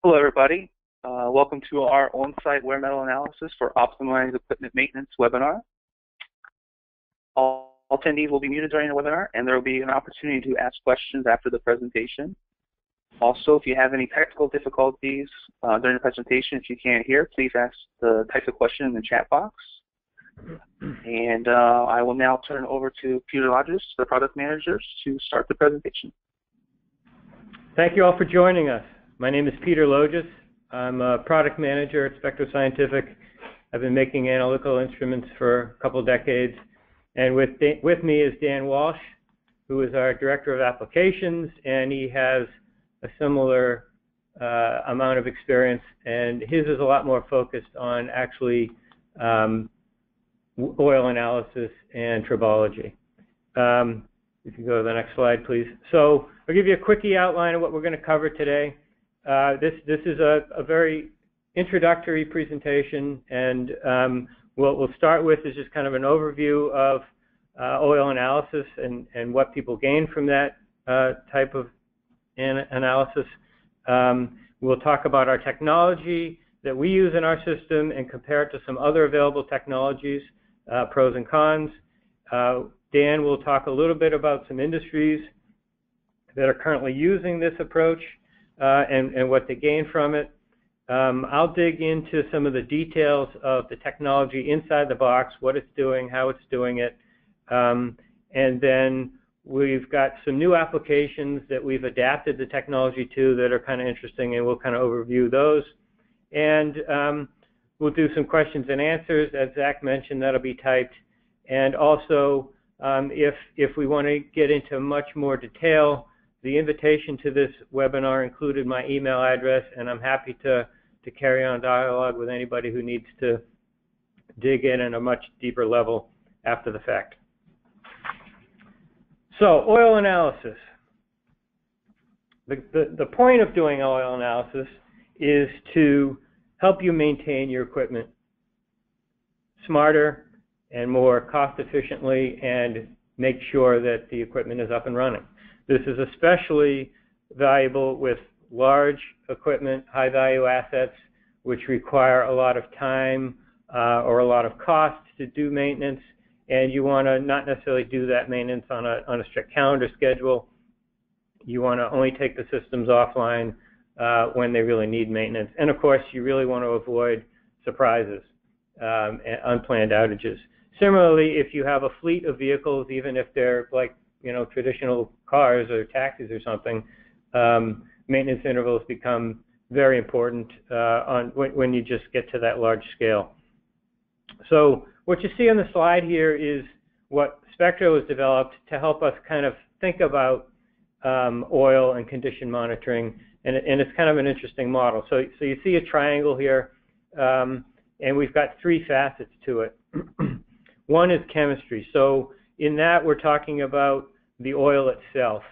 Hello, everybody. Welcome to our on-site wear metal analysis for optimized equipment maintenance webinar. All attendees will be muted during the webinar, and there will be an opportunity to ask questions after the presentation. Also, if you have any technical difficulties during the presentation, if you can't hear, please type the question in the chat box. And I will now turn over to Peter Lodges, the product manager, to start the presentation. Thank you all for joining us. My name is Peter Lodges. I'm a product manager at Spectrum Scientific. I've been making analytical instruments for a couple of decades. And with me is Dan Walsh, who is our Director of Applications, and he has a similar amount of experience, and his is a lot more focused on actually oil analysis and tribology. If you go to the next slide, please. So I'll give you a quickie outline of what we're going to cover today. This is a very introductory presentation, and what we'll start with is just kind of an overview of oil analysis and what people gain from that type of analysis. We'll talk about our technology that we use in our system and compare it to some other available technologies, pros and cons. Dan will talk a little bit about some industries that are currently using this approach and what they gain from it. I'll dig into some of the details of the technology inside the box, what it's doing, how it's doing it, and then we've got some new applications that we've adapted the technology to that are kind of interesting, and we'll kind of overview those. And we'll do some questions and answers. As Zach mentioned, that'll be typed. And also, if we want to get into much more detail, the invitation to this webinar included my email address, and I'm happy to carry on dialogue with anybody who needs to dig in at a much deeper level after the fact. So, oil analysis. The point of doing oil analysis is to help you maintain your equipment smarter and more cost efficiently and make sure that the equipment is up and running. This is especially valuable with large equipment, high-value assets, which require a lot of time or a lot of cost to do maintenance, and you want to not necessarily do that maintenance on a strict calendar schedule. You want to only take the systems offline when they really need maintenance. And of course, you really want to avoid surprises and unplanned outages. Similarly, if you have a fleet of vehicles, even if they're like, traditional cars or taxis or something, maintenance intervals become very important when you just get to that large scale. So what you see on the slide here is what Spectro has developed to help us kind of think about oil and condition monitoring, and it's kind of an interesting model. So you see a triangle here, and we've got three facets to it. One is chemistry. So in that, we're talking about the oil itself.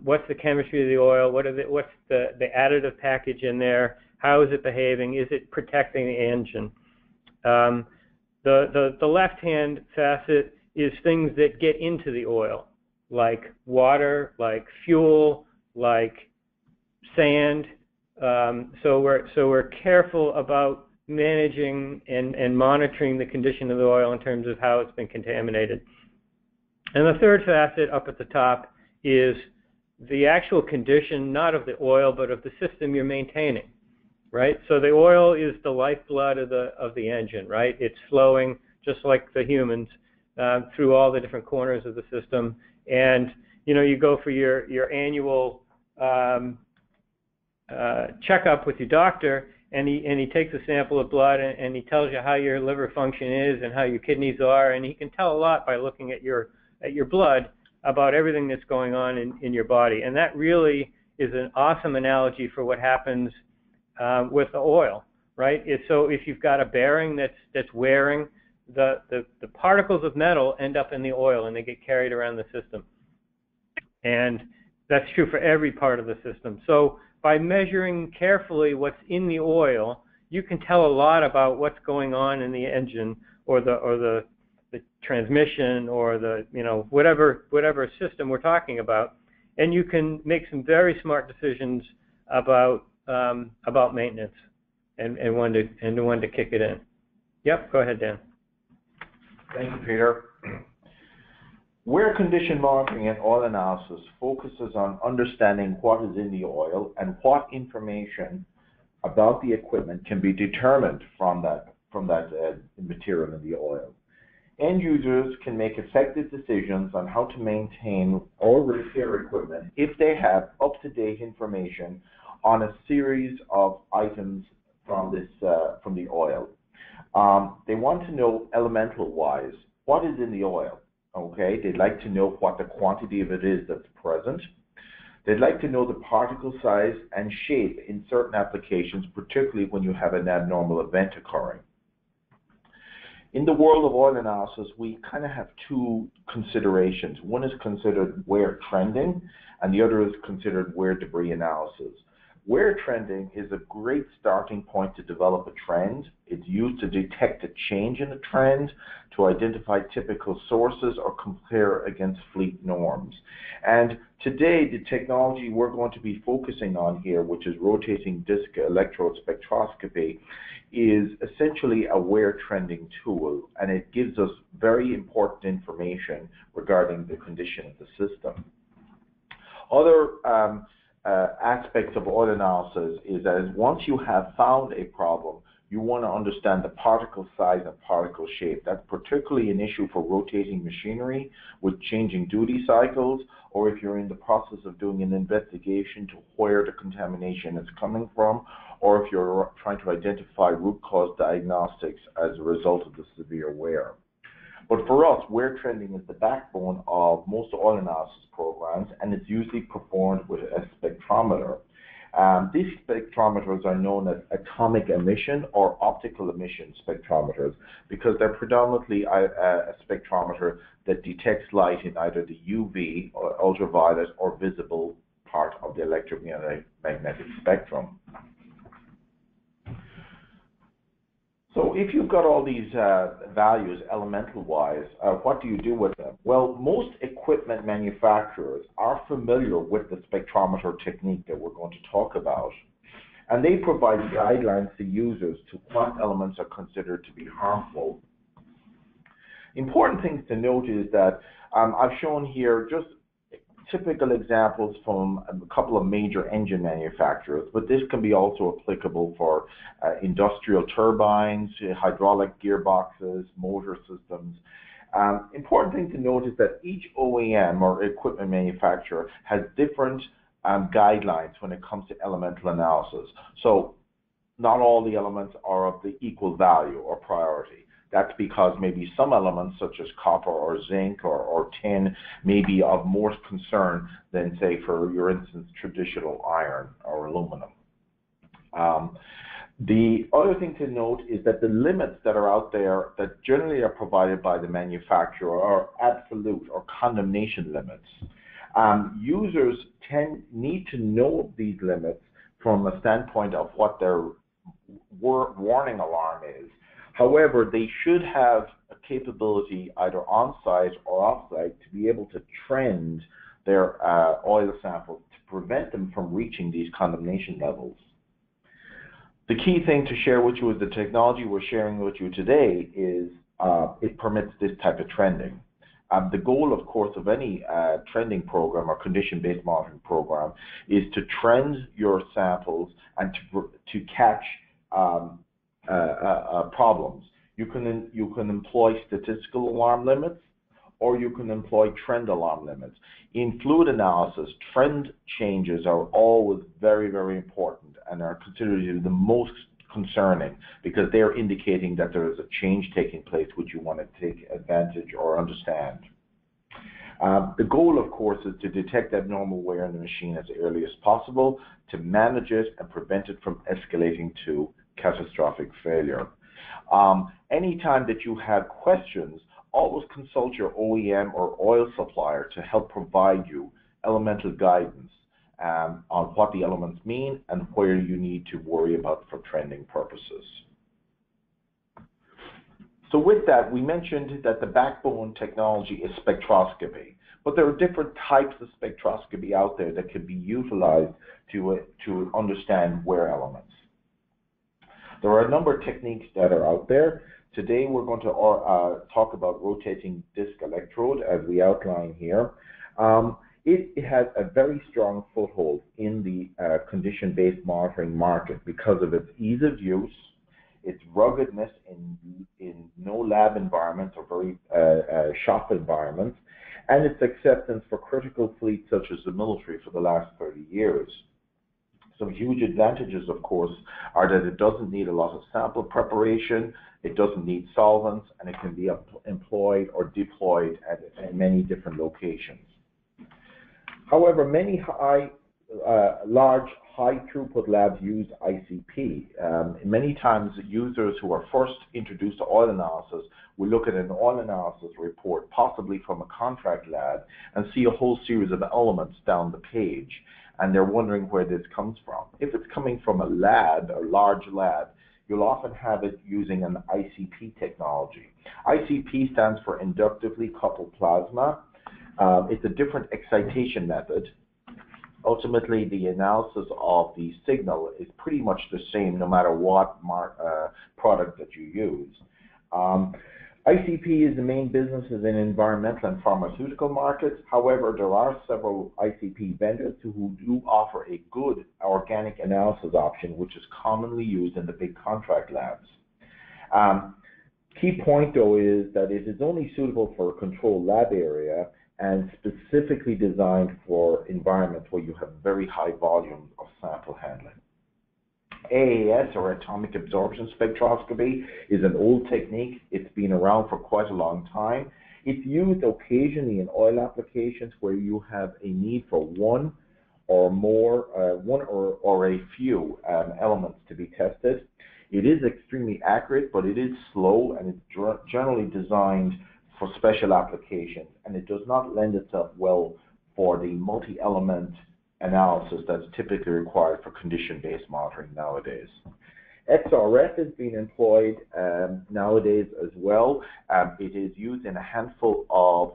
What's the chemistry of the oil? What's the additive package in there? How is it behaving? Is it protecting the engine? The left-hand facet is things that get into the oil, like water, like fuel, like sand. So we're careful about managing and monitoring the condition of the oil in terms of how it's been contaminated. And the third facet up at the top is the actual condition, not of the oil, but of the system you're maintaining, right? So the oil is the lifeblood of the engine, right? It's flowing just like the humans through all the different corners of the system. And you go for your annual checkup with your doctor, and he takes a sample of blood and he tells you how your liver function is and how your kidneys are, and he can tell a lot by looking at your blood about everything that's going on in your body. And that really is an awesome analogy for what happens with the oil, right? So if you've got a bearing that's wearing, the particles of metal end up in the oil and they get carried around the system. And that's true for every part of the system. So by measuring carefully what's in the oil, you can tell a lot about what's going on in the engine or the transmission or the whatever system we're talking about, and you can make some very smart decisions about about maintenance and when to kick it in. Yep, go ahead, Dan. Thank you, Peter. Wear condition monitoring and oil analysis focuses on understanding what is in the oil and what information about the equipment can be determined from that material in the oil. End users can make effective decisions on how to maintain or repair equipment if they have up-to-date information on a series of items from the oil. They want to know elemental-wise what is in the oil. Okay, they'd like to know what the quantity of it is that's present. They'd like to know the particle size and shape in certain applications, particularly when you have an abnormal event occurring. In the world of oil analysis, we kind of have two considerations. One is considered wear trending, and the other is considered wear debris analysis. Wear trending is a great starting point to develop a trend. It's used to detect a change in a trend, to identify typical sources, or compare against fleet norms. And today, the technology we're going to be focusing on here, which is rotating disc electrode spectroscopy, is essentially a wear trending tool, and it gives us very important information regarding the condition of the system. Other aspects of oil analysis is that once you have found a problem, you want to understand the particle size and particle shape. That's particularly an issue for rotating machinery with changing duty cycles, or if you're in the process of doing an investigation to where the contamination is coming from, or if you're trying to identify root cause diagnostics as a result of the severe wear. But for us, wear trending is the backbone of most oil analysis programs, and it's usually performed with a spectrometer. These spectrometers are known as atomic emission or optical emission spectrometers because they're predominantly a spectrometer that detects light in either the UV, or ultraviolet, or visible part of the electromagnetic spectrum. So if you've got all these values elemental-wise, what do you do with them? Well, most equipment manufacturers are familiar with the spectrometer technique that we're going to talk about, and they provide guidelines to users to what elements are considered to be harmful. Important things to note is that I've shown here just typical examples from a couple of major engine manufacturers, but this can be also applicable for industrial turbines, hydraulic gearboxes, motor systems. Important thing to note is that each OEM or equipment manufacturer has different guidelines when it comes to elemental analysis. So not all the elements are of the equal value or priority. That's because maybe some elements such as copper or zinc or tin may be of more concern than, say, for your instance, traditional iron or aluminum. The other thing to note is that the limits that are out there that generally are provided by the manufacturer are absolute or condemnation limits. Users need to know these limits from a standpoint of what their warning alarm is. However, they should have a capability either on-site or off-site to be able to trend their oil samples to prevent them from reaching these condemnation levels. The key thing to share with you is the technology we're sharing with you today is it permits this type of trending. The goal, of course, of any trending program or condition-based monitoring program is to trend your samples and to catch problems. You can employ statistical alarm limits, or you can employ trend alarm limits. In fluid analysis, trend changes are always very, very important and are considered to be the most concerning because they're indicating that there is a change taking place which you want to take advantage or understand. The goal, of course, is to detect abnormal wear in the machine as early as possible, to manage it and prevent it from escalating to catastrophic failure. Anytime that you have questions, always consult your OEM or oil supplier to help provide you elemental guidance on what the elements mean and where you need to worry about for trending purposes. So with that, we mentioned that the backbone technology is spectroscopy. But there are different types of spectroscopy out there that can be utilized to understand wear elements. There are a number of techniques that are out there. Today we're going to talk about rotating disc electrode as we outline here. It has a very strong foothold in the condition-based monitoring market because of its ease of use, its ruggedness in no lab environments or very shop environments, and its acceptance for critical fleets such as the military for the last 30 years. Some huge advantages, of course, are that it doesn't need a lot of sample preparation, it doesn't need solvents, and it can be employed or deployed at many different locations. However, many large high-throughput labs use ICP. Many times, users who are first introduced to oil analysis will look at an oil analysis report, possibly from a contract lab, and see a whole series of elements down the page, and they're wondering where this comes from. If it's coming from a lab, a large lab, you'll often have it using an ICP technology. ICP stands for inductively coupled plasma. It's a different excitation method. Ultimately, the analysis of the signal is pretty much the same no matter what product that you use. ICP is the main businesses in environmental and pharmaceutical markets. However, there are several ICP vendors who do offer a good organic analysis option, which is commonly used in the big contract labs. Key point, though, is that it is only suitable for a controlled lab area and specifically designed for environments where you have very high volumes of sample handling. AAS, or atomic absorption spectroscopy, is an old technique. It's been around for quite a long time. It's used occasionally in oil applications where you have a need for one or a few elements to be tested. It is extremely accurate, but it is slow, and it's generally designed for special applications, and it does not lend itself well for the multi-element analysis that's typically required for condition-based monitoring nowadays. XRF is being employed nowadays as well. It is used in a handful of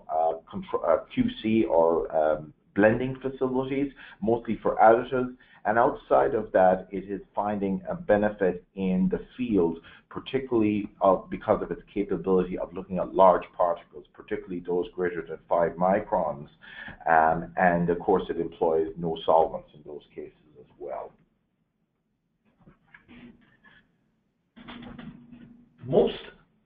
QC or blending facilities, mostly for additives, and outside of that, it is finding a benefit in the field, particularly because of its capability of looking at large particles, particularly those greater than 5 microns, and of course it employs no solvents in those cases as well. Most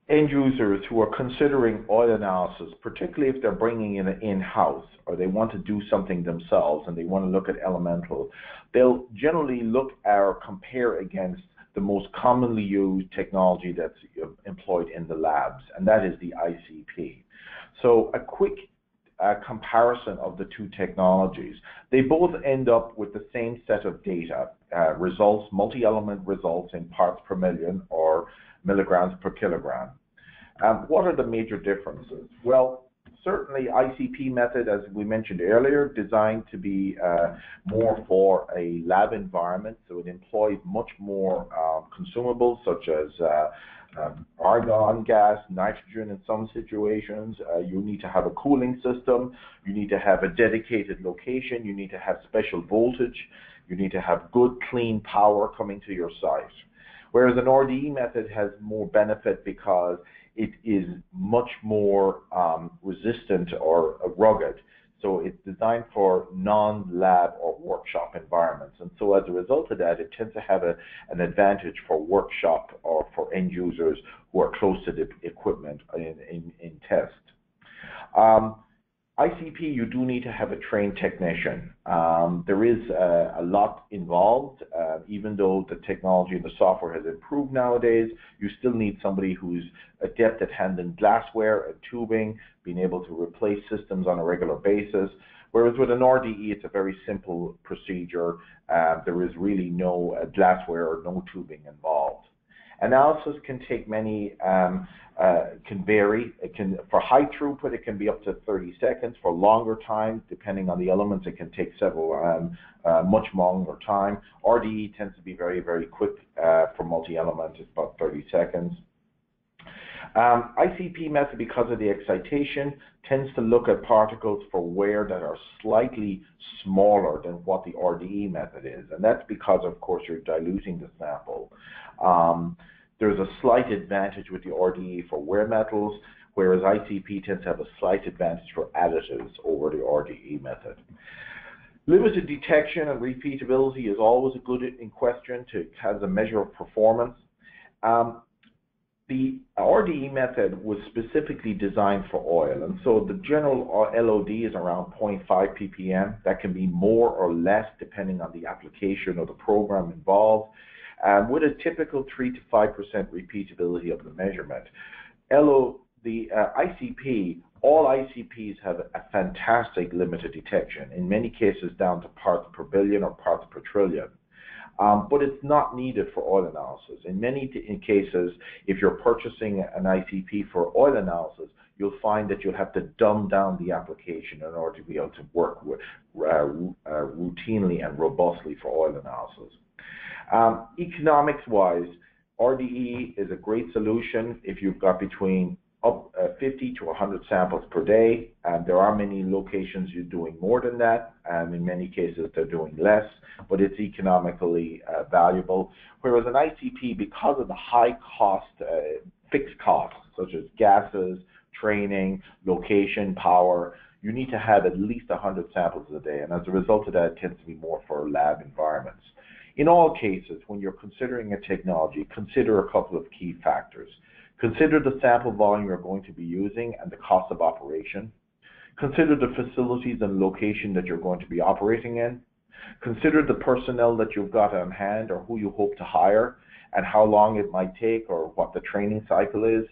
end users who are considering oil analysis, particularly if they're bringing it in-house or they want to do something themselves and they want to look at elemental, they'll generally look or compare against the most commonly used technology that's employed in the labs, and that is the ICP. So a quick comparison of the two technologies. They both end up with the same set of data, results, multi-element results in parts per million or milligrams per kilogram. What are the major differences? Well, certainly ICP method, as we mentioned earlier, designed to be more for a lab environment, so it employs much more consumables such as argon gas, nitrogen in some situations. You need to have a cooling system, you need to have a dedicated location, you need to have special voltage, you need to have good clean power coming to your site. Whereas an RDE method has more benefit because it is much more resistant or rugged. So it's designed for non-lab or workshop environments. And so as a result of that, it tends to have an advantage for workshop or for end users who are close to the equipment in test. ICP, you do need to have a trained technician. There is a lot involved. Even though the technology and the software has improved nowadays, you still need somebody who's adept at handling glassware and tubing, being able to replace systems on a regular basis. Whereas with an RDE, it's a very simple procedure. There is really no glassware or no tubing involved. Analysis can take many, can vary. For high throughput, it can be up to 30 seconds. For longer time, depending on the elements, it can take several, much longer time. RDE tends to be very, very quick for multi-element. It's about 30 seconds. ICP method, because of the excitation, tends to look at particles for wear that are slightly smaller than what the RDE method is, and that's because, of course, you're diluting the sample. There's a slight advantage with the RDE for wear metals, whereas ICP tends to have a slight advantage for additives over the RDE method. Limited detection and repeatability is always a good in question as a measure of performance. The RDE method was specifically designed for oil, and so the general LOD is around 0.5 ppm. That can be more or less depending on the application or the program involved, with a typical 3 to 5% repeatability of the measurement. ICP, all ICPs have a fantastic limited detection, in many cases down to parts per billion or parts per trillion. But it's not needed for oil analysis. In many cases, if you're purchasing an ICP for oil analysis, you'll find that you'll have to dumb down the application in order to be able to work with, routinely and robustly for oil analysis. Economics-wise, RDE is a great solution if you've got between 50 to 100 samples per day. There are many locations you're doing more than that, and in many cases they're doing less, but it's economically valuable. Whereas an ICP, because of the high cost, fixed costs, such as gases, training, location, power, you need to have at least 100 samples a day, and as a result of that, it tends to be more for lab environments. In all cases, when you're considering a technology, consider a couple of key factors. Consider the sample volume you're going to be using and the cost of operation. Consider the facilities and location that you're going to be operating in. Consider the personnel that you've got on hand or who you hope to hire and how long it might take or what the training cycle is.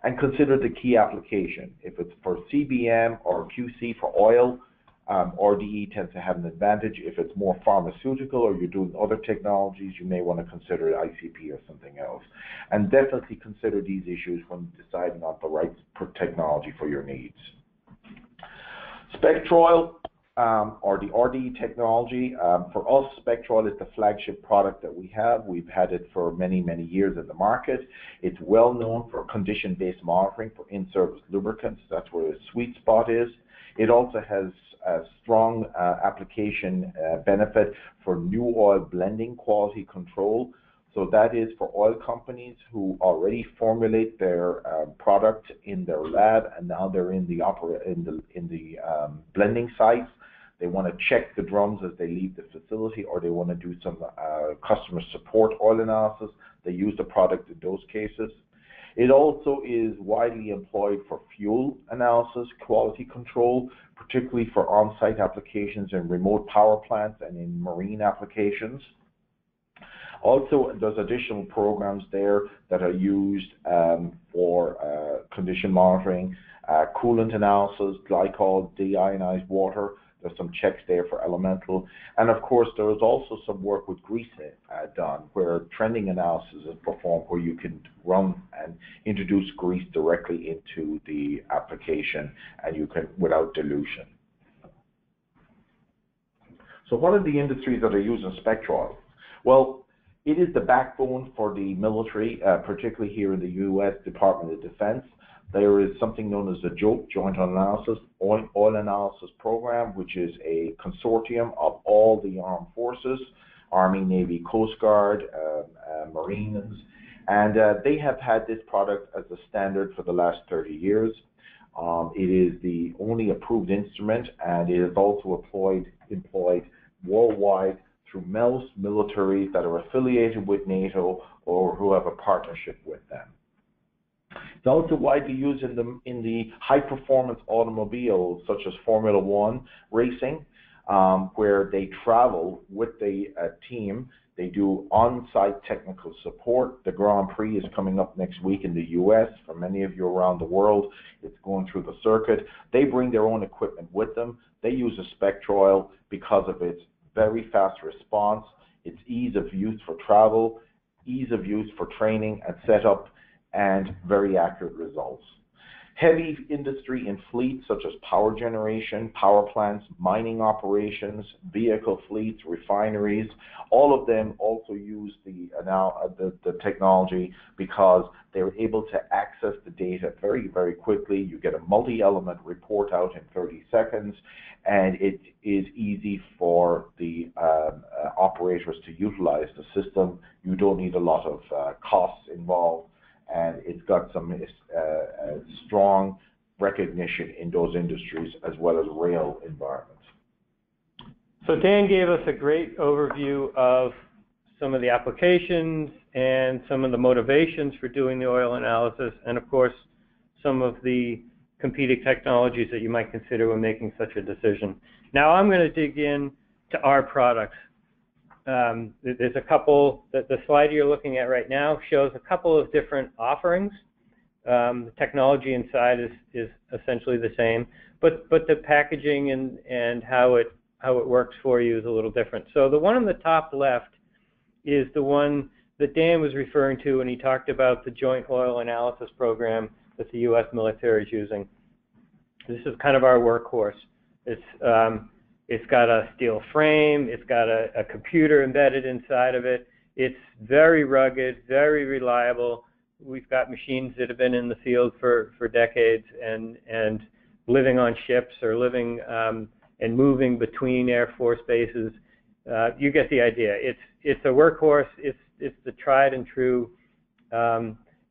And consider the key application. If it's for CBM or QC for oil, RDE tends to have an advantage. If it's more pharmaceutical or you're doing other technologies, you may want to consider ICP or something else. And definitely consider these issues when deciding on the right technology for your needs. Spectroil, or the RDE technology, for us, Spectroil is the flagship product that we have. We've had it for many, many years in the market. It's well known for condition-based monitoring for in-service lubricants. That's where the sweet spot is. It also has a strong application benefit for new oil blending quality control. So that is for oil companies who already formulate their product in their lab, and now they're in the blending sites. They want to check the drums as they leave the facility, or they want to do some customer support oil analysis. They use the product in those cases. It also is widely employed for fuel analysis, quality control, particularly for on-site applications in remote power plants and in marine applications. Also, there's additional programs there that are used for condition monitoring, coolant analysis, glycol, deionized water. There's some checks there for elemental. And of course, there is also some work with grease done, where trending analysis is performed, where you can run and introduce grease directly into the application, and you can without dilution. So what are the industries that are using Spectroil? Well, it is the backbone for the military, particularly here in the U.S. Department of Defense. There is something known as the JOPE, Joint Oil Analysis Program, which is a consortium of all the armed forces, Army, Navy, Coast Guard, Marines, and they have had this product as a standard for the last 30 years. It is the only approved instrument, and it is also employed worldwide through most militaries that are affiliated with NATO or who have a partnership with them. It's also widely used in the high-performance automobiles, such as Formula One racing, where they travel with the team. They do on-site technical support. The Grand Prix is coming up next week in the U.S. For many of you around the world, it's going through the circuit. They bring their own equipment with them. They use a Spectroil because of its very fast response, its ease of use for travel, ease of use for training and setup, and very accurate results. Heavy industry in fleets such as power generation, power plants, mining operations, vehicle fleets, refineries, all of them also use the technology because they're able to access the data very, very quickly. You get a multi-element report out in 30 seconds, and it is easy for the operators to utilize the system. You don't need a lot of costs involved, and it's got some strong recognition in those industries as well as rail environments. So Dan gave us a great overview of some of the applications and some of the motivations for doing the oil analysis, and of course some of the competing technologies that you might consider when making such a decision. Now I'm going to dig in to our products. There's a couple, the slide you're looking at right now shows a couple of different offerings. The technology inside is essentially the same, but the packaging and how it works for you is a little different. So the one on the top left is the one that Dan was referring to when he talked about the Joint Oil Analysis Program that the U.S. military is using. This is kind of our workhorse. It's got a steel frame. It's got a computer embedded inside of it. It's very rugged, very reliable. We've got machines that have been in the field for decades and living on ships or living and moving between Air Force bases. You get the idea. It's a workhorse. It's the tried and true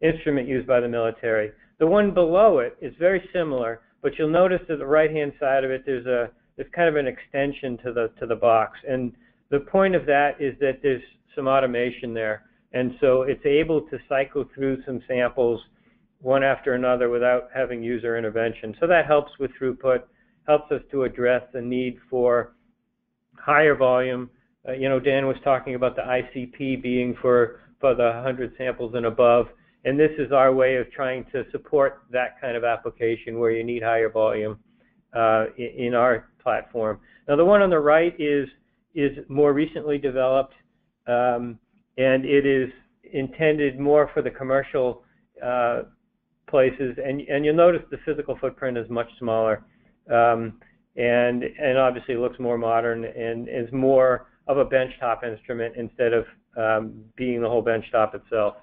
instrument used by the military. The one below it is very similar, but you'll notice that the right-hand side of it there's kind of an extension to the box, and the point of that is that there's some automation there, and so it's able to cycle through some samples one after another without having user intervention. So that helps with throughput, helps us to address the need for higher volume. Dan was talking about the ICP being for the 100 samples and above, and this is our way of trying to support that kind of application where you need higher volume in our platform. Now the one on the right is more recently developed, and it is intended more for the commercial places, and you'll notice the physical footprint is much smaller, and obviously looks more modern and is more of a benchtop instrument instead of being the whole benchtop itself.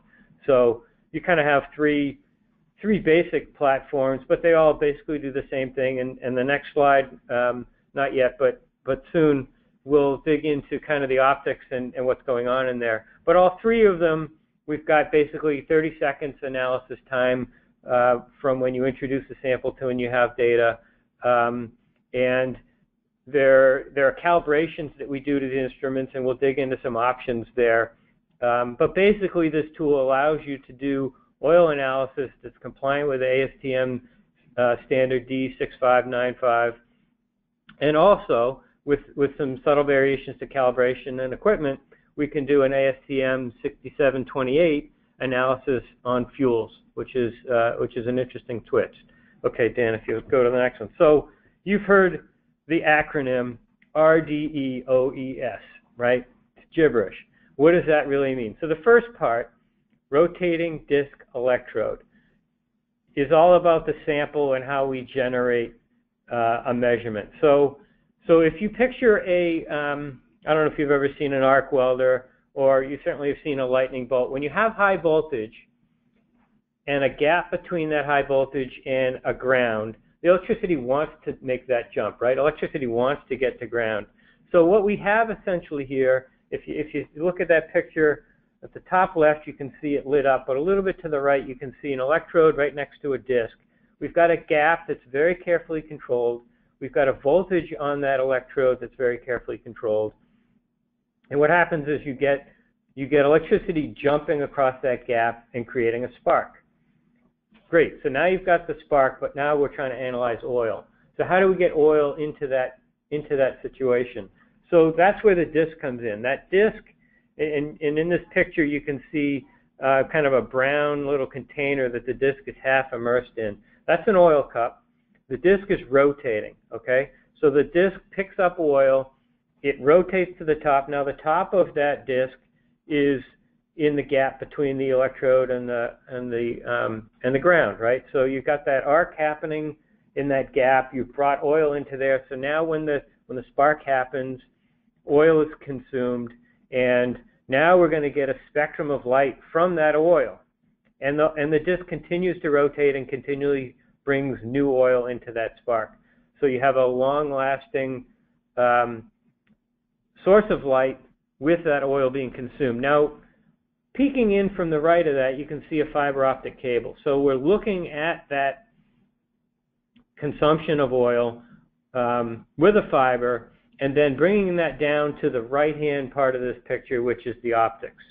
So you kind of have three basic platforms, but they all basically do the same thing. And the next slide, not yet, but soon, we'll dig into kind of the optics and what's going on in there. But all three of them, we've got basically 30 seconds analysis time from when you introduce the sample to when you have data. And there are calibrations that we do to the instruments, and we'll dig into some options there. But basically, this tool allows you to do oil analysis that's compliant with ASTM standard D6595, and also with some subtle variations to calibration and equipment, we can do an ASTM 6728 analysis on fuels, which is an interesting twist. Okay, Dan, if you go to the next one. So you've heard the acronym RDEOES, right? It's gibberish. What does that really mean? So the first part, rotating disc electrode, is all about the sample and how we generate a measurement. So if you picture I don't know if you've ever seen an arc welder, or you certainly have seen a lightning bolt. When you have high voltage and a gap between that high voltage and a ground, the electricity wants to make that jump, right? Electricity wants to get to ground. So what we have essentially here, if you look at that picture, at the top left you can see it lit up, but a little bit to the right you can see an electrode right next to a disc. We've got a gap that's very carefully controlled. We've got a voltage on that electrode that's very carefully controlled. And what happens is you get electricity jumping across that gap and creating a spark. Great, so now you've got the spark, but now we're trying to analyze oil. So how do we get oil into that situation? So that's where the disc comes in. That disc, and in this picture you can see kind of a brown little container that the disc is half immersed in. That's an oil cup. The disc is rotating, okay? So the disc picks up oil, it rotates to the top. Now the top of that disc is in the gap between the electrode and the ground, right? So you've got that arc happening in that gap. You've brought oil into there. So now when the spark happens, oil is consumed, and now we're going to get a spectrum of light from that oil. And the disk continues to rotate and continually brings new oil into that spark. So you have a long-lasting source of light with that oil being consumed. Now, peeking in from the right of that, you can see a fiber optic cable. So we're looking at that consumption of oil with a fiber, and then bringing that down to the right-hand part of this picture, which is the optics.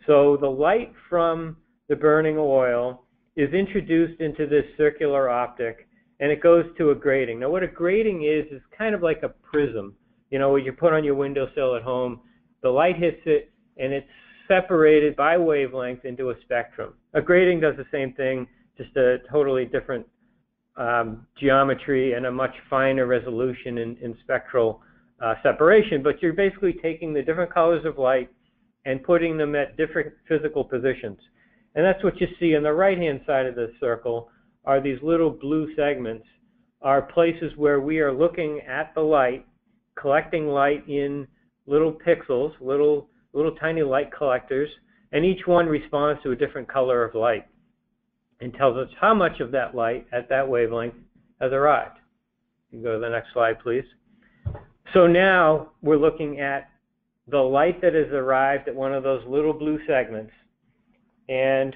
So the light from the burning oil is introduced into this circular optic, and it goes to a grating. Now, what a grating is kind of like a prism. You know, what you put on your windowsill at home. The light hits it, and it's separated by wavelength into a spectrum. A grating does the same thing, just a totally different geometry and a much finer resolution in spectral separation. But you're basically taking the different colors of light and putting them at different physical positions. And that's what you see on the right-hand side of the circle are these little blue segments, are places where we are looking at the light, collecting light in little pixels, little tiny light collectors, and each one responds to a different color of light and tells us how much of that light at that wavelength has arrived. You can go to the next slide, please. So now we're looking at the light that has arrived at one of those little blue segments, and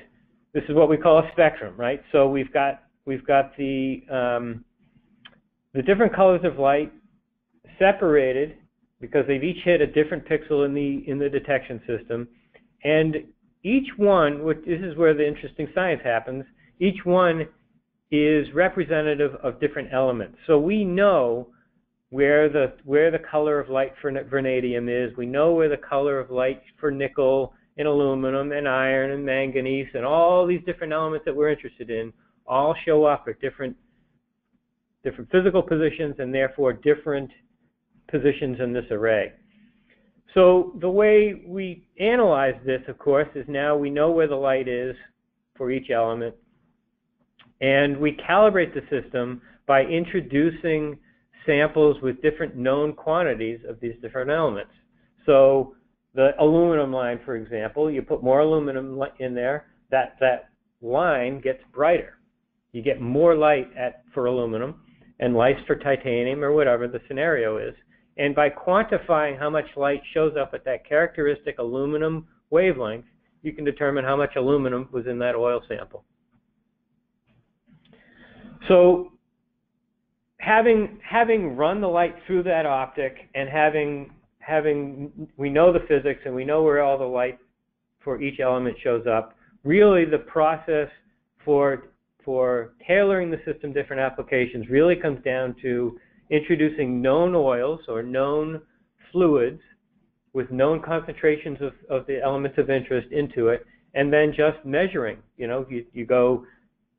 this is what we call a spectrum, right? So we've got the different colors of light separated because they've each hit a different pixel in the detection system, and each one, this is where the interesting science happens, each one is representative of different elements. So we know where the color of light for vanadium is. We know where the color of light for nickel and aluminum and iron and manganese and all these different elements that we're interested in all show up at different physical positions and therefore different positions in this array. So the way we analyze this, of course, is now we know where the light is for each element, and we calibrate the system by introducing samples with different known quantities of these different elements. So the aluminum line, for example, you put more aluminum in there, that line gets brighter. You get more light for aluminum and less for titanium or whatever the scenario is. And by quantifying how much light shows up at that characteristic aluminum wavelength, you can determine how much aluminum was in that oil sample. So having run the light through that optic and we know the physics and we know where all the light for each element shows up, really the process for tailoring the system to different applications really comes down to introducing known oils or known fluids with known concentrations of the elements of interest into it, and then just measuring. You know, you go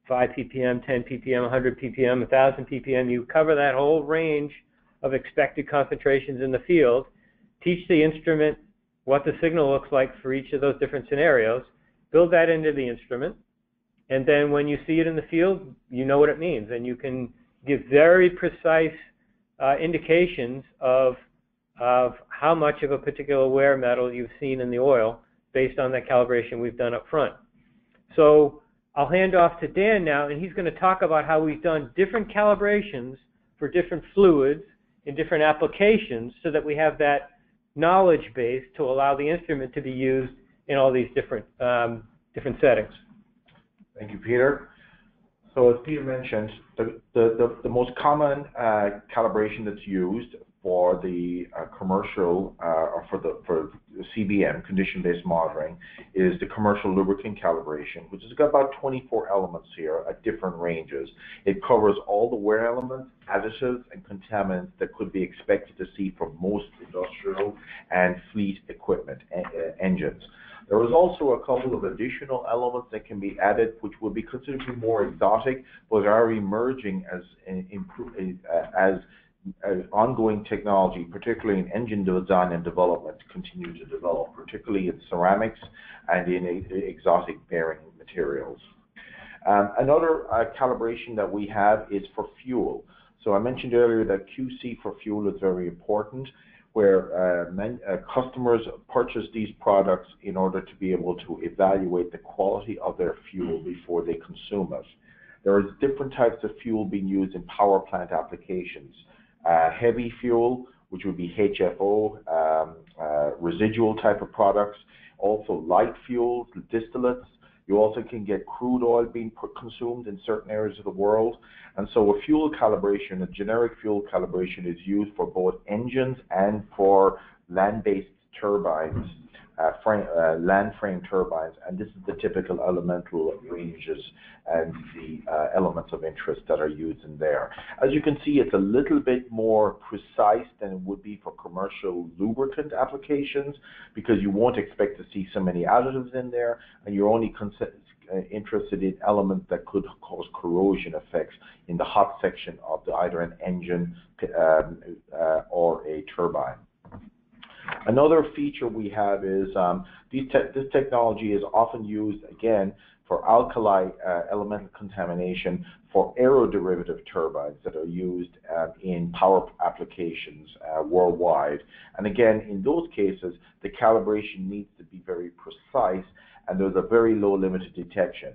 5 ppm, 10 ppm, 100 ppm, 1,000 ppm, you cover that whole range of expected concentrations in the field, teach the instrument what the signal looks like for each of those different scenarios, build that into the instrument, and then when you see it in the field, you know what it means, and you can give very precise indications of how much of a particular wear metal you've seen in the oil based on that calibration we've done up front. So I'll hand off to Dan now, and he's going to talk about how we've done different calibrations for different fluids in different applications so that we have that knowledge base to allow the instrument to be used in all these different settings. Thank you, Peter. So as Peter mentioned, the most common calibration that's used for the commercial or for CBM, condition-based monitoring, is the commercial lubricant calibration, which has got about 24 elements here at different ranges. It covers all the wear elements, additives, and contaminants that could be expected to see from most industrial and fleet equipment engines. There is also a couple of additional elements that can be added, which would be considered to be more exotic, but are emerging as ongoing technology, particularly in engine design and development, continue to develop, particularly in ceramics and in exotic bearing materials. Another calibration that we have is for fuel. So I mentioned earlier that QC for fuel is very important, where customers purchase these products in order to be able to evaluate the quality of their fuel before they consume it. There are different types of fuel being used in power plant applications. Heavy fuel, which would be HFO, residual type of products, also light fuels, distillates. You also can get crude oil being consumed in certain areas of the world. And so a fuel calibration, a generic fuel calibration, is used for both engines and for land-based turbines, land frame turbines. And this is the typical elemental ranges and the elements of interest that are used in there. As you can see, it's a little bit more precise than it would be for commercial lubricant applications, because you won't expect to see so many additives in there, and you're only interested in elements that could cause corrosion effects in the hot section of either an engine or a turbine. Another feature we have is this technology is often used, again, for alkali elemental contamination for aeroderivative turbines that are used in power applications worldwide. And again, in those cases, the calibration needs to be very precise, and there's a very low limit of detection,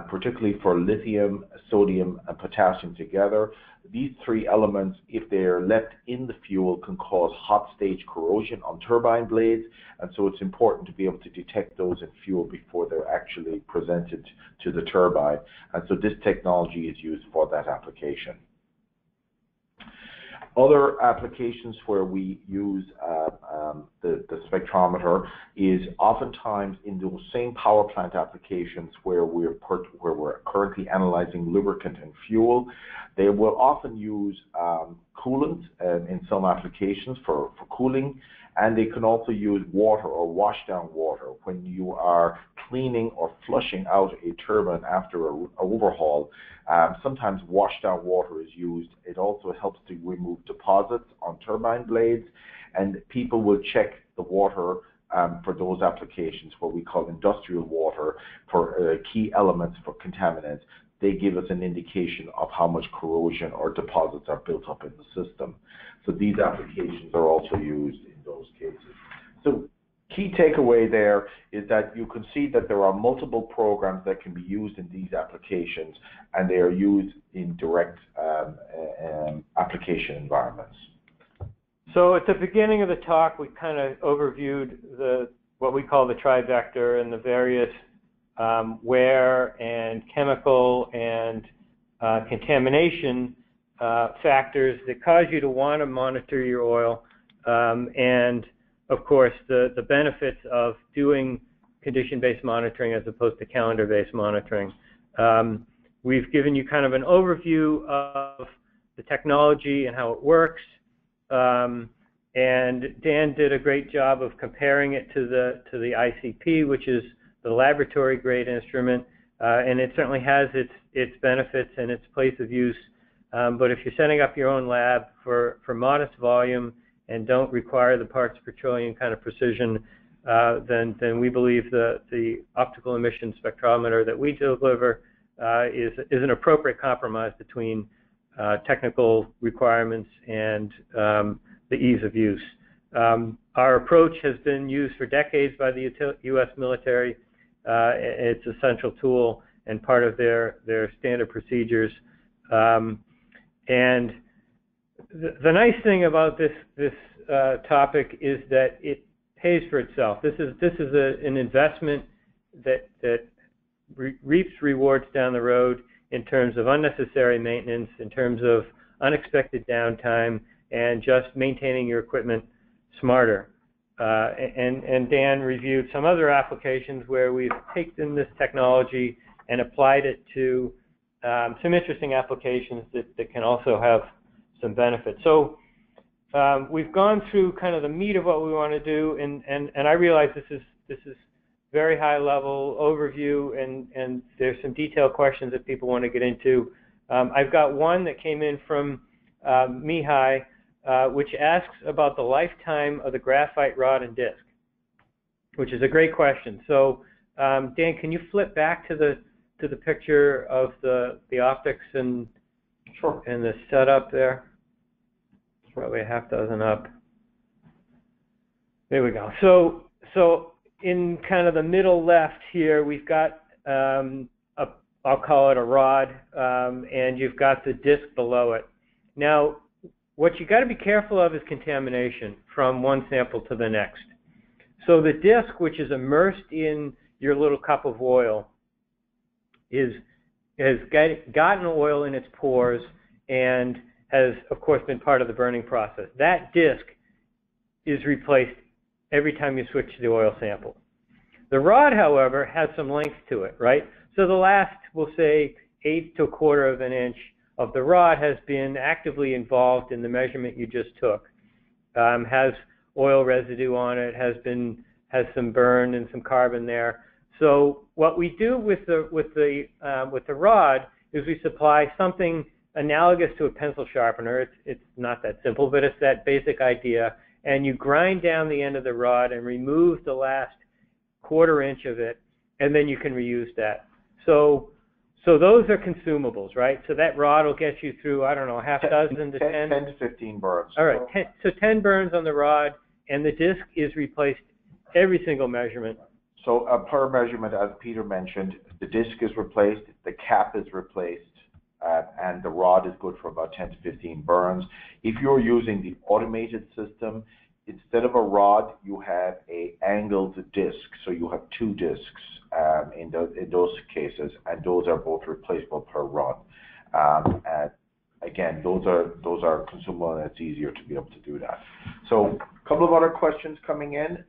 particularly for lithium, sodium, and potassium together. These three elements, if they are left in the fuel, can cause hot stage corrosion on turbine blades, and so it's important to be able to detect those in fuel before they're actually presented to the turbine. And so this technology is used for that application. Other applications where we use the spectrometer is oftentimes in those same power plant applications where we're currently analyzing lubricant and fuel. They will often use coolant in some applications for cooling, and they can also use water or washdown water when you are cleaning or flushing out a turbine after an overhaul. Sometimes washdown water is used. It also helps to remove deposits on turbine blades, and people will check the water for those applications, what we call industrial water, for key elements for contaminants. They give us an indication of how much corrosion or deposits are built up in the system. So these applications are also used in those cases. So key takeaway there is that you can see that there are multiple programs that can be used in these applications, and they are used in direct application environments. So at the beginning of the talk, we kind of overviewed what we call the trivector and the various wear and chemical and contamination factors that cause you to want to monitor your oil, and of course the benefits of doing condition-based monitoring as opposed to calendar-based monitoring. We've given you kind of an overview of the technology and how it works, and Dan did a great job of comparing it to the ICP, which is the laboratory grade instrument, and it certainly has its benefits and its place of use. But if you're setting up your own lab for modest volume and don't require the parts per trillion kind of precision, then we believe the optical emission spectrometer that we deliver is an appropriate compromise between technical requirements and the ease of use. Our approach has been used for decades by the U.S. military. It's an essential tool and part of their standard procedures. And the nice thing about this topic is that it pays for itself. This is an investment that reaps rewards down the road in terms of unnecessary maintenance, in terms of unexpected downtime, and just maintaining your equipment smarter. And Dan reviewed some other applications where we've taken this technology and applied it to some interesting applications that can also have some benefit. So we've gone through kind of the meat of what we want to do, and I realize this is very high level overview, and there's some detailed questions that people want to get into. I've got one that came in from Mihai, which asks about the lifetime of the graphite rod and disc, which is a great question. So, Dan, can you flip back to the picture of the optics and Sure. and the setup there? It's probably a half dozen up. There we go. So in kind of the middle left here, we've got I'll call it a rod, and you've got the disc below it. Now, what you got to be careful of is contamination from one sample to the next. So the disc, which is immersed in your little cup of oil, has gotten oil in its pores and has, of course, been part of the burning process. That disc is replaced every time you switch to the oil sample. The rod, however, has some length to it, right? So the last, we'll say, 1/8 to 1/4 of an inch of the rod has been actively involved in the measurement you just took. Has oil residue on it, has some burn and some carbon there. So what we do with the rod is we supply something analogous to a pencil sharpener. It's not that simple, but it's that basic idea. And you grind down the end of the rod and remove the last 1/4 inch of it, and then you can reuse that. So those are consumables, right? So that rod will get you through, I don't know, half dozen to 10? 10 to 15 burns. All right, 10 burns on the rod, and the disc is replaced every single measurement. So per measurement, as Peter mentioned, the disc is replaced, the cap is replaced, and the rod is good for about 10 to 15 burns. If you're using the automated system, instead of a rod, you have a angled disc. So you have 2 discs in those cases, and those are both replaceable per rod. And again, those are consumable, and it's easier to be able to do that. So a couple of other questions coming in.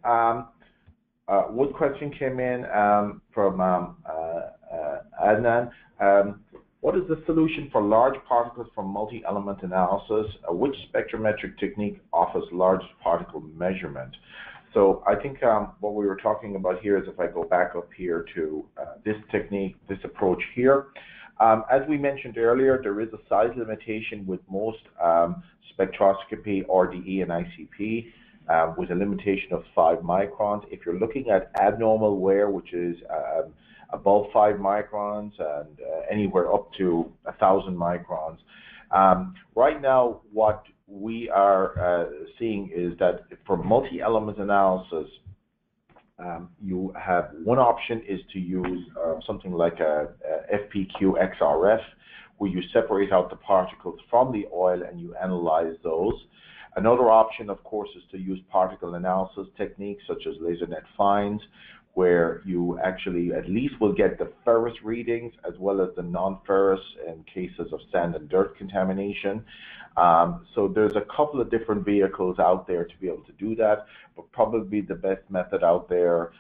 One question came in from Adnan. What is the solution for large particles from multi-element analysis? Which spectrometric technique offers large particle measurement? So I think what we were talking about here is, if I go back up here to this technique, this approach here. As we mentioned earlier, there is a size limitation with most spectroscopy, RDE, and ICP. With a limitation of 5 microns. If you're looking at abnormal wear, which is above 5 microns and anywhere up to 1,000 microns. Right now, what we are seeing is that for multi-element analysis, you have one option is to use something like a FPQ XRF, where you separate out the particles from the oil and you analyze those. Another option, of course, is to use particle analysis techniques such as laser net finds, where you actually at least will get the ferrous readings as well as the non-ferrous in cases of sand and dirt contamination. So there's a couple of different vehicles out there to be able to do that, but probably the best method out there,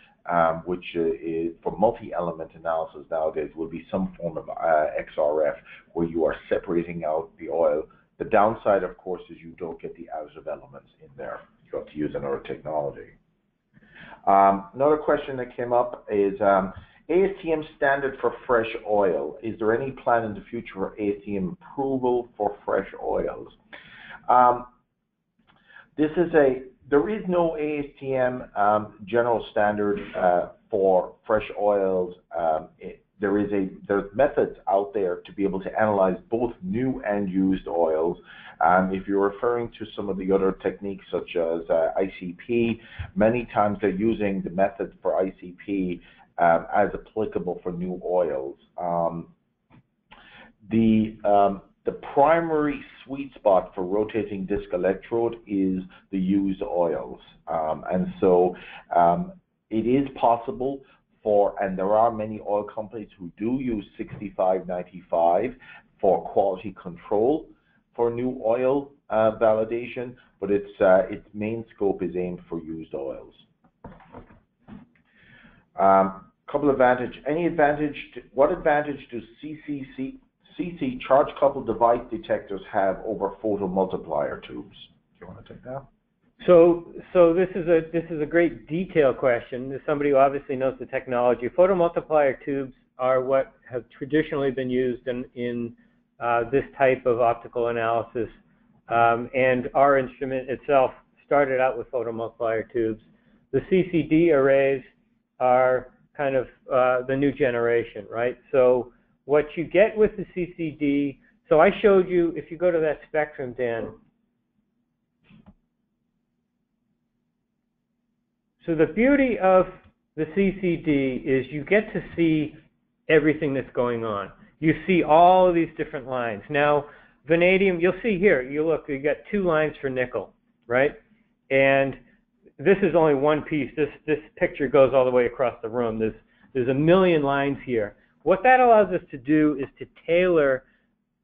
which is for multi-element analysis nowadays, will be some form of XRF, where you are separating out the oil. The downside, of course, is you don't get the additive elements in there. You have to use another technology. Another question that came up is ASTM standard for fresh oil. Is there any plan in the future for ASTM approval for fresh oils? There is no ASTM general standard for fresh oils. There's methods out there to be able to analyze both new and used oils. If you're referring to some of the other techniques such as ICP, many times they're using the method for ICP as applicable for new oils. The primary sweet spot for rotating disc electrode is the used oils. And so it is possible and there are many oil companies who do use 6595 for quality control for new oil validation, but its main scope is aimed for used oils. Couple of advantage. What advantage do CC charge coupled device detectors have over photomultiplier tubes? Do you want to take that? So this is a great detail question. As somebody who obviously knows the technology, photomultiplier tubes are what have traditionally been used in this type of optical analysis And our instrument itself started out with photomultiplier tubes. The CCD arrays are kind of the new generation, right? So what you get with the CCD, so I showed you, if you go to that spectrum, Dan. So the beauty of the CCD is you get to see everything that's going on. You see all of these different lines. Now, vanadium, you'll see here, you look, you got 2 lines for nickel, right? And this is only one piece. This picture goes all the way across the room. There's a million lines here. What that allows us to do is to tailor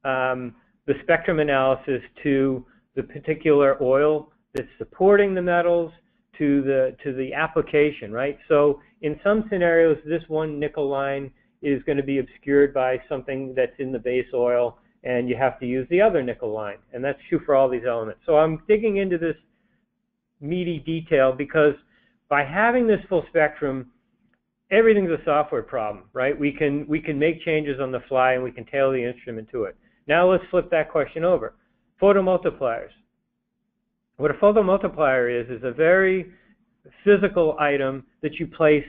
the spectrum analysis to the particular oil that's supporting the metals, to the application, right? So in some scenarios, this one nickel line is going to be obscured by something that's in the base oil, and you have to use the other nickel line. And that's true for all these elements. So I'm digging into this meaty detail because by having this full spectrum, everything's a software problem, right? We can make changes on the fly, and we can tailor the instrument to it. Now let's flip that question over. Photomultipliers. What a photomultiplier is a very physical item that you place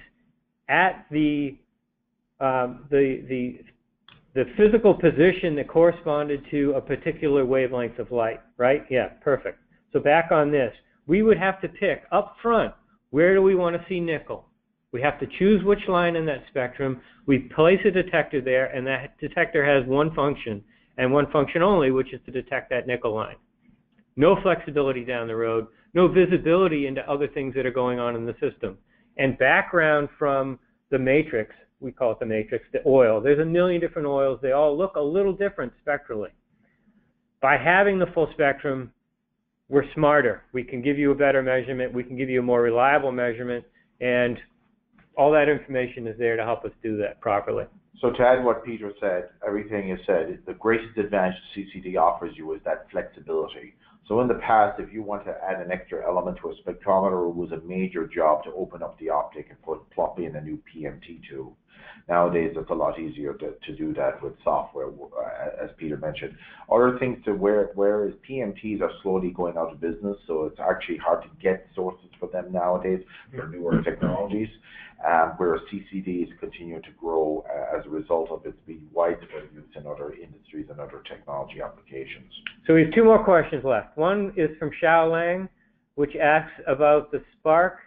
at the physical position that corresponded to a particular wavelength of light, right? Yeah, perfect. So back on this, we would have to pick up front, where do we want to see nickel? We have to choose which line in that spectrum. We place a detector there, and that detector has one function, and one function only, which is to detect that nickel line. No flexibility down the road, no visibility into other things that are going on in the system. And background from the matrix, we call it the matrix, the oil. There's a million different oils. They all look a little different spectrally. By having the full spectrum, we're smarter. We can give you a better measurement. We can give you a more reliable measurement. And all that information is there to help us do that properly. So to add what Peter said, everything is said, the greatest advantage CCD offers you is that flexibility. So in the past, if you want to add an extra element to a spectrometer, it was a major job to open up the optic and plop in a new PMT tube. Nowadays, it's a lot easier to do that with software, as Peter mentioned. Other things to whereas PMTs are slowly going out of business, so it's actually hard to get sources for them nowadays for newer technologies, whereas CCDs continue to grow as a result of its being widespread use in other industries and other technology applications. So we have 2 more questions left. One is from Xiao Lang, which asks about the spark.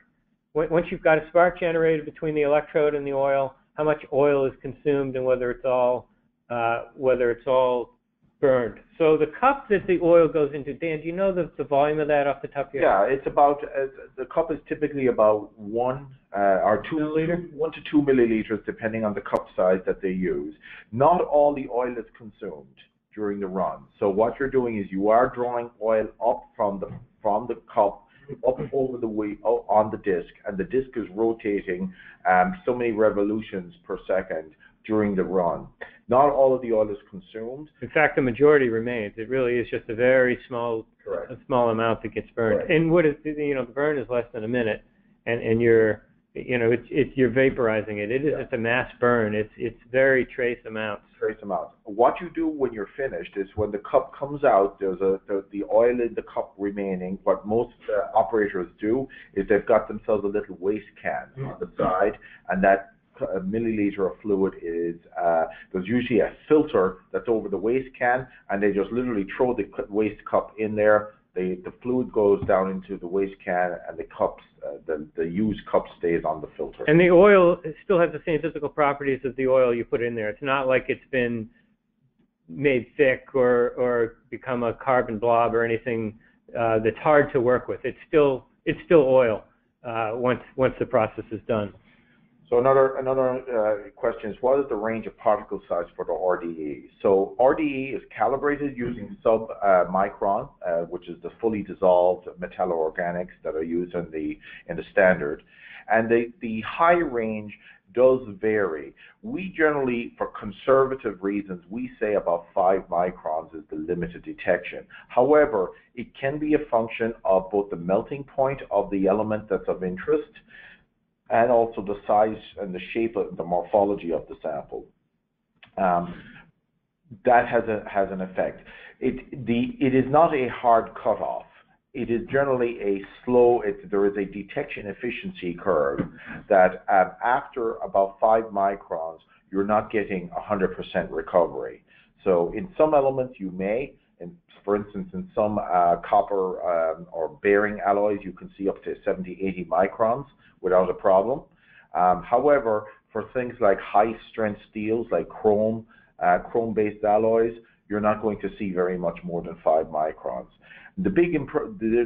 Once you've got a spark generated between the electrode and the oil, how much oil is consumed and whether it's all burned. So the cup that the oil goes into, Dan, do you know the volume of that off the top of your head? Yeah, it's about, the cup is typically about 1 or 2 milliliters, 1 to 2 milliliters, depending on the cup size that they use. Not all the oil is consumed during the run. So what you're doing is you are drawing oil up from the cup up over the way on the disc, and the disc is rotating so many revolutions per second during the run. Not all of the oil is consumed. In fact, the majority remains. It really is just a very small amount that gets burned. Correct. And what is, the burn is less than a minute, and you're vaporizing it. It's a mass burn. It's very trace amounts. What you do when you're finished is when the cup comes out, there's the oil in the cup remaining. What most operators do is they've got themselves a little waste can on the side, and that a milliliter of fluid is, there's usually a filter that's over the waste can, and they just literally throw the waste cup in there. The fluid goes down into the waste can, and the cups, the used cup stays on the filter. And the oil still has the same physical properties of the oil you put in there. It's not like it's been made thick or become a carbon blob or anything that's hard to work with. It's still oil once the process is done. So another question is, what is the range of particle size for the RDE? So RDE is calibrated using sub-micron, which is the fully dissolved metalloorganics that are used in the standard. And the high range does vary. We generally, for conservative reasons, we say about 5 microns is the limited detection. However, it can be a function of both the melting point of the element that's of interest and also the size and the shape of the morphology of the sample. That has an effect. It is not a hard cutoff. It is generally a slow, there is a detection efficiency curve that after about 5 microns, you're not getting 100% recovery. So in some elements you may, and for instance, in some copper or bearing alloys, you can see up to 70, 80 microns without a problem. However, for things like high-strength steels, like chrome, chrome-based alloys, you're not going to see very much more than 5 microns. The big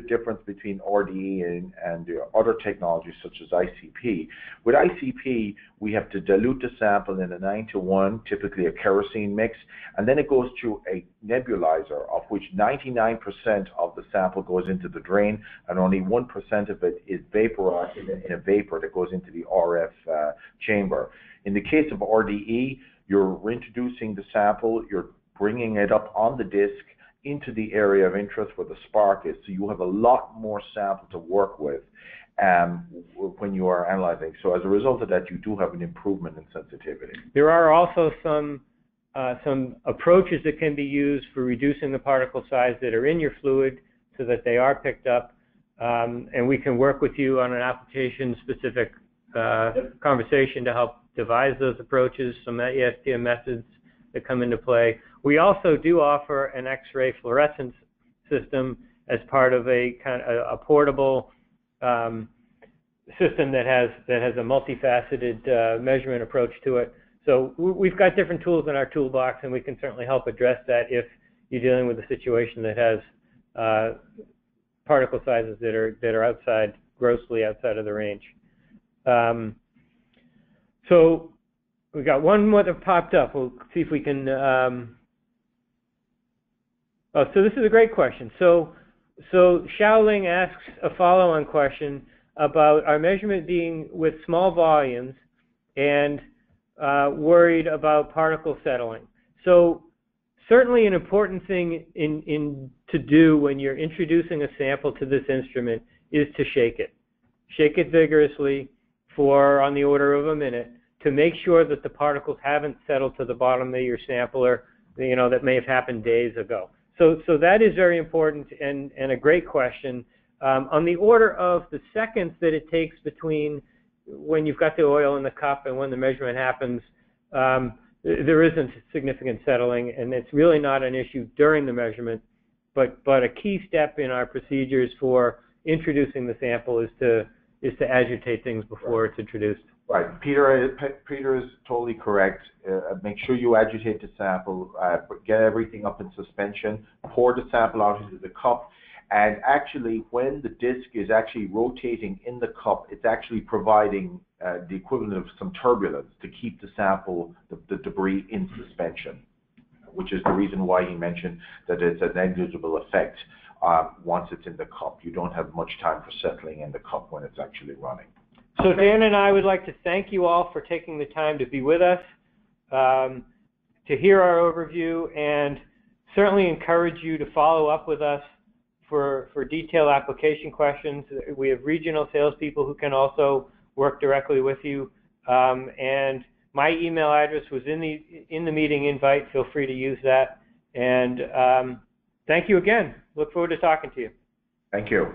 difference between RDE and other technologies such as ICP, with ICP, we have to dilute the sample in a 9:1, typically a kerosene mix, and then it goes through a nebulizer, of which 99% of the sample goes into the drain, and only 1% of it is vaporized in a vapor that goes into the RF chamber. In the case of RDE, you're introducing the sample, you're bringing it up on the disk into the area of interest where the spark is, so you have a lot more sample to work with when you are analyzing. So as a result of that, you do have an improvement in sensitivity. There are also some approaches that can be used for reducing the particle size that are in your fluid so that they are picked up, and we can work with you on an application-specific conversation to help devise those approaches, some ESTM methods that come into play. We also do offer an X-ray fluorescence system as part of a portable system that has a multifaceted measurement approach to it. So we've got different tools in our toolbox, and we can certainly help address that if you're dealing with a situation that has particle sizes that are grossly outside of the range. So we got one more that popped up. We'll see if we can. So this is a great question. So Xiaoling asks a follow-on question about our measurement being with small volumes and worried about particle settling. So certainly an important thing to do when you're introducing a sample to this instrument is to shake it. Shake it vigorously for on the order of a minute to make sure that the particles haven't settled to the bottom of your sample, or that may have happened days ago. So that is very important and a great question. On the order of the seconds that it takes between when you've got the oil in the cup and when the measurement happens, there isn't significant settling, and it's really not an issue during the measurement. But a key step in our procedures for introducing the sample is to agitate things before it's introduced. Right. Peter is totally correct. Make sure you agitate the sample, get everything up in suspension, pour the sample out into the cup, and actually when the disc is actually rotating in the cup, it's actually providing the equivalent of some turbulence to keep the sample, the debris in suspension, which is the reason why he mentioned that it's a negligible effect once it's in the cup. You don't have much time for settling in the cup when it's actually running. So Dan and I would like to thank you all for taking the time to be with us, to hear our overview, and certainly encourage you to follow up with us for detailed application questions. We have regional salespeople who can also work directly with you, and my email address was in the meeting invite. Feel free to use that, and thank you again. Look forward to talking to you. Thank you.